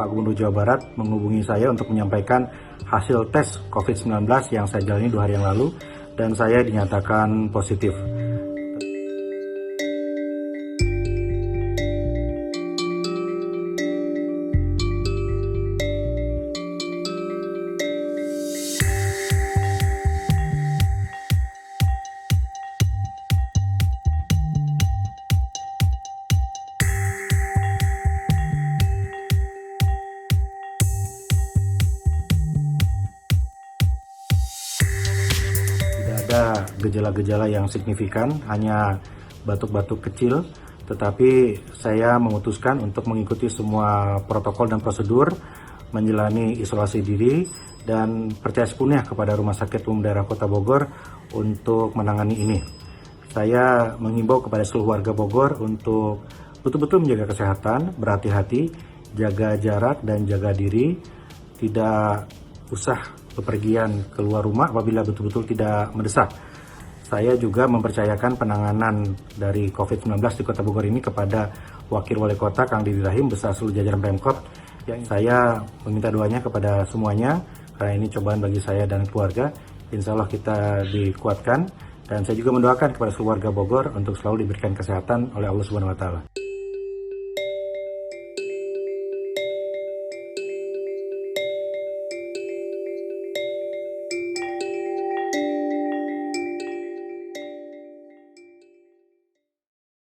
Pak Gubernur Jawa Barat menghubungi saya untuk menyampaikan hasil tes COVID-19 yang saya jalani 2 hari yang lalu dan saya dinyatakan positif. Ada gejala-gejala yang signifikan, hanya batuk-batuk kecil, tetapi saya memutuskan untuk mengikuti semua protokol dan prosedur, menjalani isolasi diri, dan percaya sepenuhnya kepada Rumah Sakit Umum Daerah Kota Bogor untuk menangani ini. Saya menghimbau kepada seluruh warga Bogor untuk betul-betul menjaga kesehatan, berhati-hati, jaga jarak dan jaga diri, tidak usah bepergian keluar rumah apabila betul-betul tidak mendesak. Saya juga mempercayakan penanganan dari COVID-19 di Kota Bogor ini kepada Wakil Wali Kota Kang Didi Rahim beserta seluruh jajaran Pemkot. Saya meminta doanya kepada semuanya karena ini cobaan bagi saya dan keluarga. Insya Allah kita dikuatkan dan saya juga mendoakan kepada seluruh warga Bogor untuk selalu diberikan kesehatan oleh Allah Subhanahu Wa Taala.